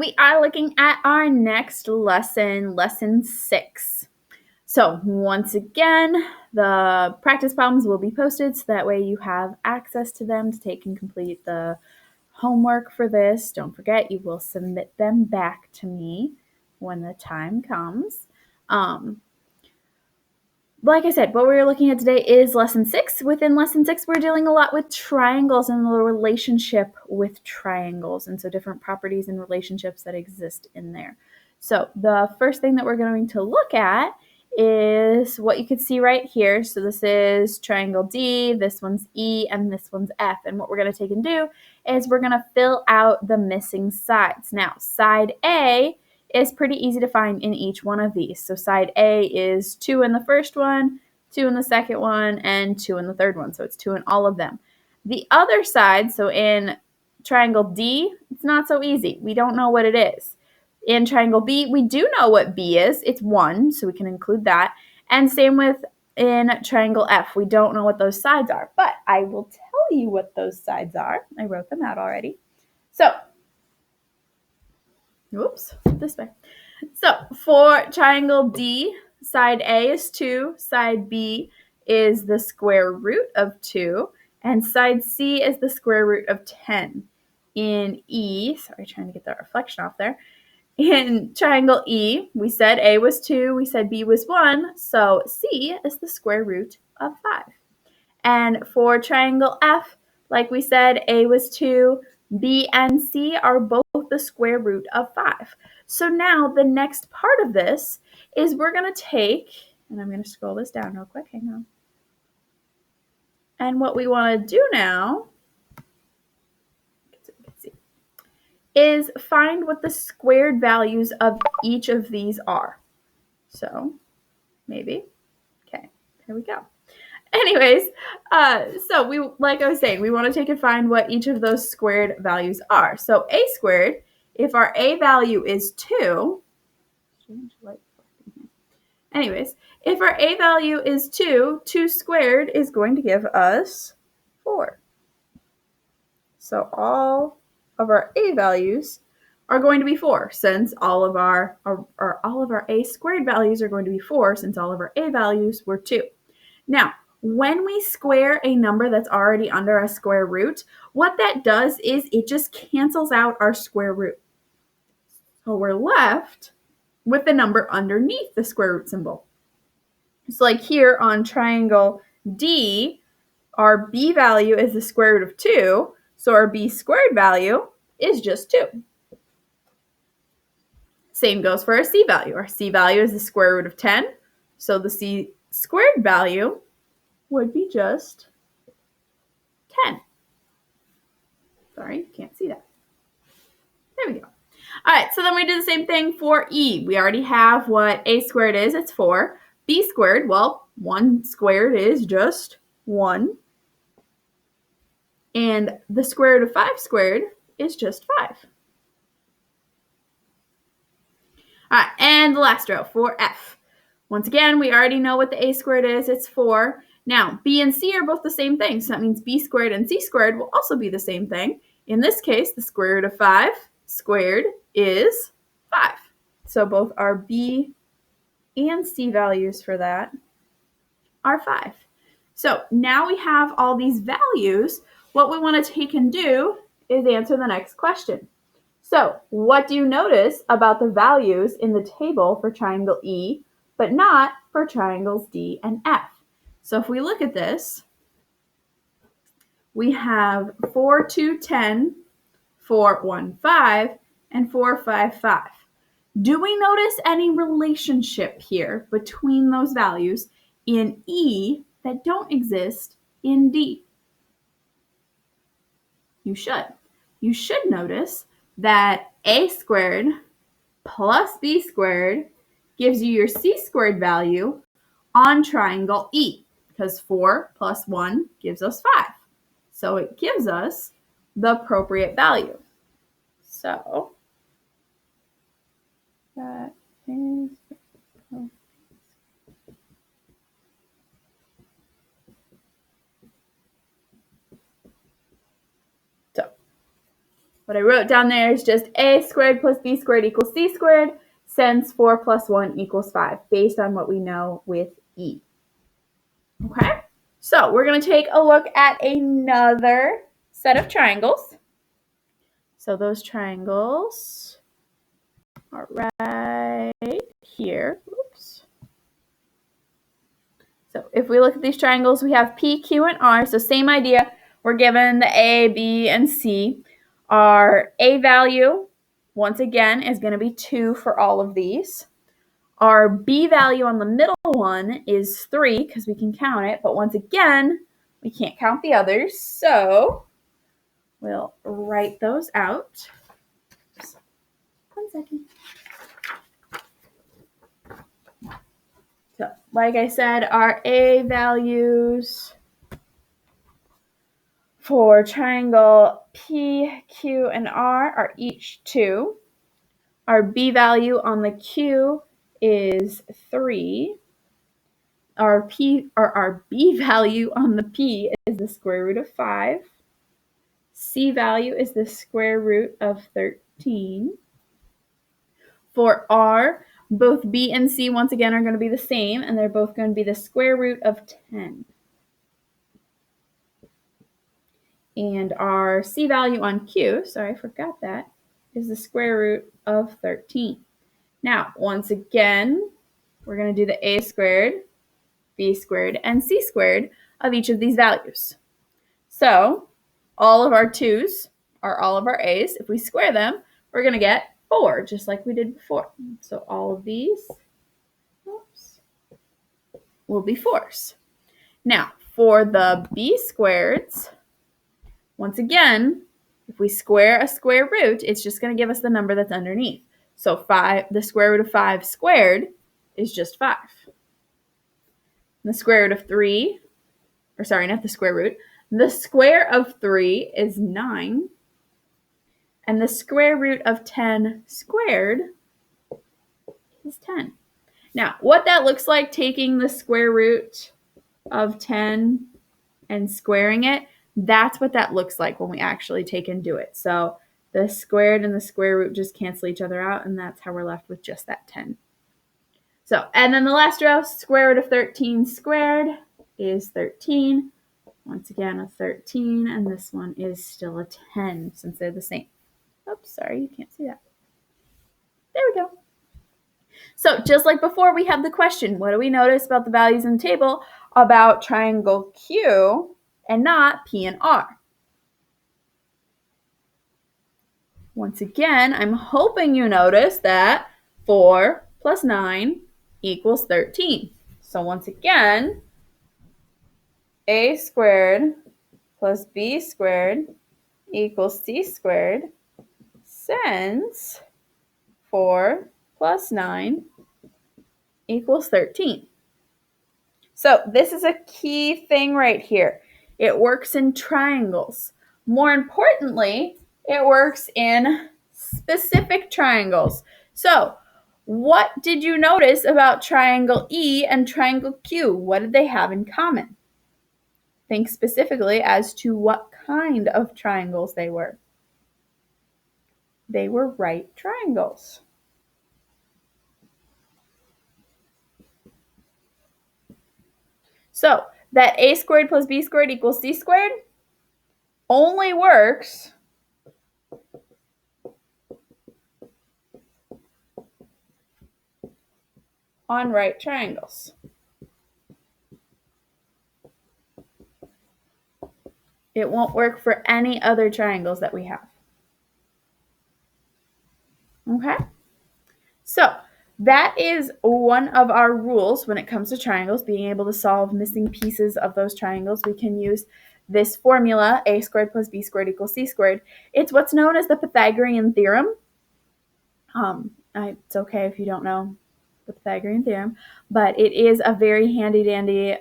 we are looking at our next lesson, lesson 6. So once again, the practice problems will be posted so that way you have access to them to take and complete the homework for this. Don't forget, you will submit them back to me when the time comes. Like I said, what we're looking at today is lesson 6. Within lesson 6, we're dealing a lot with triangles and the relationship with triangles, and so different properties and relationships that exist in there. So the first thing that we're going to look at is what you can see right here. So this is triangle D, this one's E, and this one's F. And what we're going to take and do is we're going to fill out the missing sides. Now, side A is pretty easy to find in each one of these. So side A is 2 in the first one, 2 in the second one, and 2 in the third one. So it's 2 in all of them. The other side, so in triangle D, it's not so easy. We don't know what it is. In triangle B, we do know what B is. It's 1, so we can include that. And same with in triangle F. We don't know what those sides are, but I will tell you what those sides are. I wrote them out already. So, oops, this way. So for triangle D, side A is 2, side B is the square root of 2, and side C is the square root of 10. In E, sorry, trying to get that reflection off there. In triangle E, we said A was 2, we said B was 1, so C is the square root of 5. And for triangle F, like we said, A was 2, B and C are both the square root of 5. So now the next part of this is we're going to take, and I'm going to scroll this down real quick, hang on. And what we want to do now is find what the squared values of each of these are. So maybe, okay, here we go. Anyways, so we, like I was saying, we want to take and find what each of those squared values are. So a squared, if our a value is 2, anyways, if our a value is 2, 2 squared is going to give us 4. So all of our a values are going to be 4, since all of our a squared values are going to be 4, since all of our a values were 2. Now, when we square a number that's already under a square root, what that does is it just cancels out our square root. So we're left with the number underneath the square root symbol. So like here on triangle D, our b value is the square root of 2, so our b squared value is just 2. Same goes for our c value. Our c value is the square root of 10, so the c squared value would be just 10. Sorry, you can't see that. There we go. All right, so then we do the same thing for E. We already have what a squared is. It's 4. B squared, well, 1 squared is just 1. And the square root of 5 squared is just 5. All right, and the last row for F. Once again, we already know what the a squared is. It's 4. Now, b and c are both the same thing, so that means b squared and c squared will also be the same thing. In this case, the square root of 5 squared is 5. So both our b and c values for that are 5. So now we have all these values. What we want to take and do is answer the next question. So what do you notice about the values in the table for triangle E, but not for triangles D and F? So if we look at this, we have 4, 2, 10, 4, 1, 5, and 4, 5, 5. Do we notice any relationship here between those values in E that don't exist in D? You should. You should notice that a squared plus b squared gives you your c squared value on triangle E, because 4 plus 1 gives us 5. So it gives us the appropriate value. So that is... So what I wrote down there is just a squared plus b squared equals c squared, since 4 plus 1 equals 5, based on what we know with e. Okay, so we're going to take a look at another set of triangles. So those triangles are right here. Oops. So if we look at these triangles, we have P, Q, and R. So same idea. We're given the A, B, and C. Our A value, once again, is going to be 2 for all of these. Our B value on the middle one is 3 because we can count it. But once again, we can't count the others. So we'll write those out. Oops. 1 second. So, like I said, our A values for triangle P, Q, and R are each 2. Our B value on the Q is 3. Our B value on the P is the square root of 5. C value is the square root of 13. For R, both B and C, once again, are going to be the same, and they're both going to be the square root of 10. And our C value on Q, sorry, I forgot that, is the square root of 13. Now, once again, we're going to do the A squared, B squared, and C squared of each of these values. So, all of our 2's are all of our A's. If we square them, we're going to get 4, just like we did before. So all of these will be 4's. Now, for the B squareds, once again, if we square a square root, it's just going to give us the number that's underneath. So 5, the square root of 5 squared is just 5. The square root of 3, or sorry, not the square root, the square of 3 is 9. And the square root of 10 squared is 10. Now, what that looks like, taking the square root of 10 and squaring it, that's what that looks like when we actually take and do it. So the squared and the square root just cancel each other out, and that's how we're left with just that 10. So, and then the last row, square root of 13 squared is 13. Once again, a 13, and this one is still a 10 since they're the same. Oops, sorry, you can't see that. There we go. So just like before, we have the question, what do we notice about the values in the table about triangle Q and not P and R? Once again, I'm hoping you notice that 4 plus 9 equals 13. So once again, A squared plus B squared equals C squared, since 4 plus 9 equals 13. So this is a key thing right here. It works in triangles. More importantly, it works in specific triangles. So what did you notice about triangle E and triangle Q? What did they have in common? Think specifically as to what kind of triangles they were. They were right triangles. So that A squared plus B squared equals C squared only works on right triangles. It won't work for any other triangles that we have. Okay? So that is one of our rules when it comes to triangles, being able to solve missing pieces of those triangles. We can use this formula, A squared plus B squared equals C squared. It's what's known as the Pythagorean theorem. It's okay if you don't know the Pythagorean theorem, but it is a very handy-dandy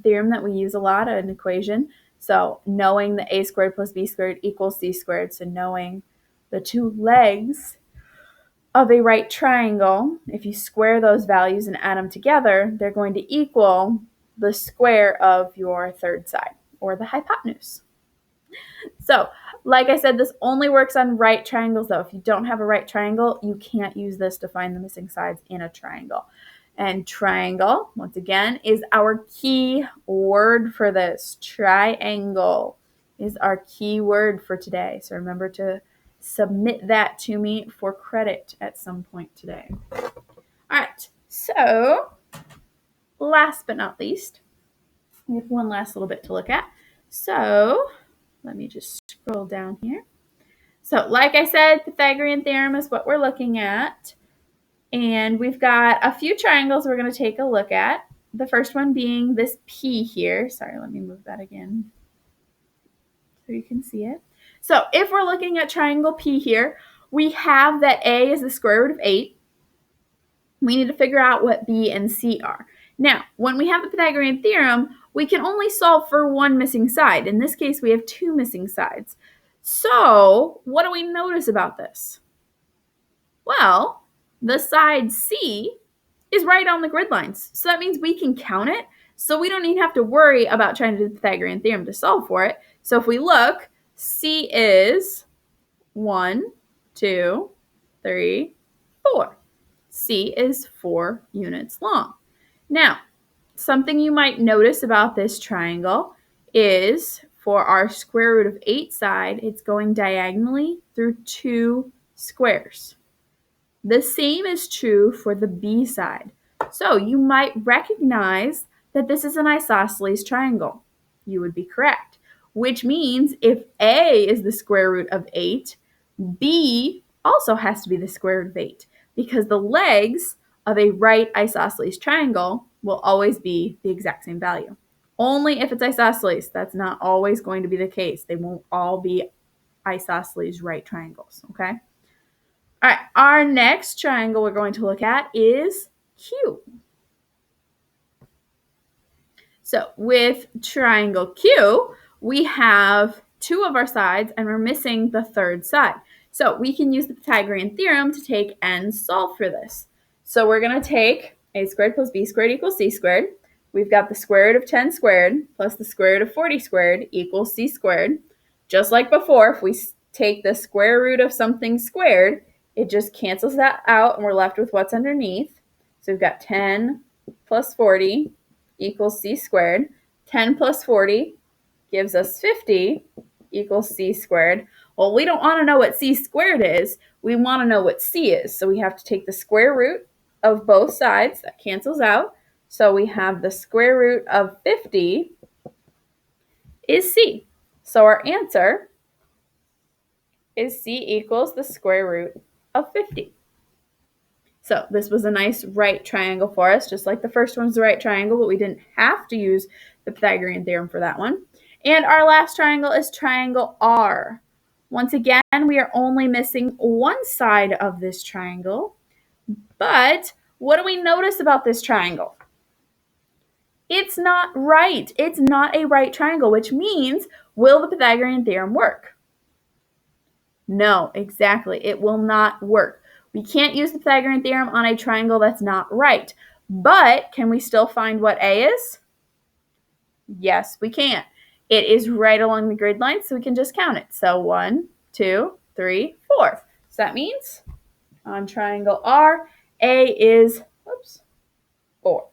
theorem that we use a lot, an equation. So knowing that A squared plus B squared equals C squared, so knowing the two legs of a right triangle, if you square those values and add them together, they're going to equal the square of your third side, or the hypotenuse. So like I said, this only works on right triangles though. If you don't have a right triangle, you can't use this to find the missing sides in a triangle. And triangle, once again, is our key word for this. Triangle is our key word for today. So remember to submit that to me for credit at some point today. All right, so last but not least, we have one last little bit to look at. So let me just scroll down here. So like I said, Pythagorean theorem is what we're looking at. And we've got a few triangles we're going to take a look at. The first one being this P here. Sorry, let me move that again so you can see it. So if we're looking at triangle P here, we have that A is the square root of 8. We need to figure out what B and C are. Now, when we have the Pythagorean theorem, we can only solve for one missing side. In this case, we have two missing sides. So what do we notice about this? Well, the side C is right on the grid lines. So that means we can count it. So we don't even have to worry about trying to do the Pythagorean theorem to solve for it. So if we look, C is 1, 2, 3, 4. C is 4 units long. Now, something you might notice about this triangle is for our square root of 8 side, it's going diagonally through 2 squares. The same is true for the B side. So you might recognize that this is an isosceles triangle. You would be correct, which means if A is the square root of 8, B also has to be the square root of 8 because the legs of a right isosceles triangle will always be the exact same value. Only if it's isosceles, that's not always going to be the case. They won't all be isosceles right triangles, okay? All right, our next triangle we're going to look at is Q. So with triangle Q, we have two of our sides and we're missing the third side. So we can use the Pythagorean theorem to take and solve for this. So we're going to take a squared plus b squared equals c squared. We've got the square root of 10 squared plus the square root of 40 squared equals c squared. Just like before, if we take the square root of something squared, it just cancels that out and we're left with what's underneath. So we've got 10 plus 40 equals c squared. 10 plus 40 gives us 50 equals c squared. Well, we don't want to know what c squared is. We want to know what c is. So we have to take the square root of both sides. That cancels out. So we have the square root of 50 is c. So our answer is c equals the square root of 50. So this was a nice right triangle for us, just like the first one's the right triangle, but we didn't have to use the Pythagorean theorem for that one. And our last triangle is triangle R. Once again, we are only missing one side of this triangle, but what do we notice about this triangle? It's not right. It's not a right triangle, which means, will the Pythagorean theorem work? No, exactly. It will not work. We can't use the Pythagorean theorem on a triangle that's not right. But can we still find what A is? Yes, we can. It is right along the grid line, so we can just count it. So 1, 2, 3, 4. So that means on triangle R, A is 4.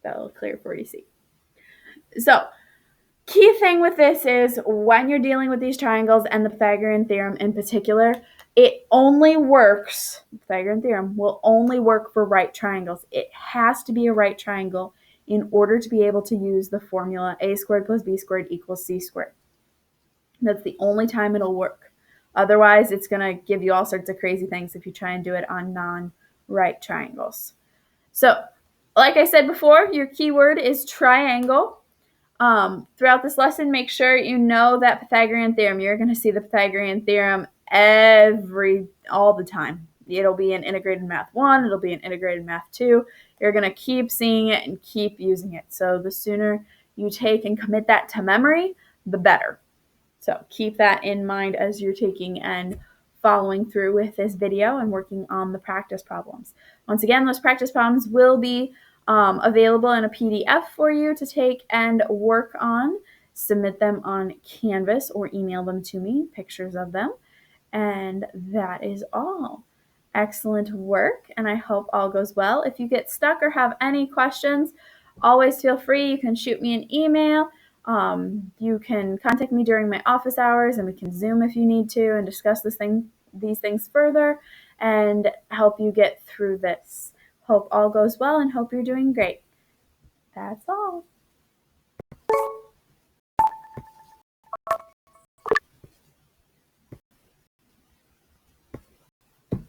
That'll clear for you see. So key thing with this is when you're dealing with these triangles and the Pythagorean theorem in particular, it only works, the Pythagorean theorem will only work for right triangles. It has to be a right triangle in order to be able to use the formula a squared plus b squared equals c squared. That's the only time it'll work. Otherwise, it's going to give you all sorts of crazy things if you try and do it on non-right triangles. So, like I said before, your keyword is triangle. Throughout this lesson, make sure you know that Pythagorean theorem. You're going to see the Pythagorean theorem all the time. It'll be in integrated math 1, it'll be in integrated math 2. You're going to keep seeing it and keep using it. So the sooner you take and commit that to memory, the better. So keep that in mind as you're taking and following through with this video and working on the practice problems. Once again, those practice problems will be available in a PDF for you to take and work on. submit them on Canvas or email them to me, pictures of them. And that is all. Excellent work, and I hope all goes well. If you get stuck or have any questions, always feel free. You can shoot me an email. You can contact me during my office hours, and we can Zoom if you need to and discuss these things further and help you get through this. Hope all goes well and hope you're doing great. That's all.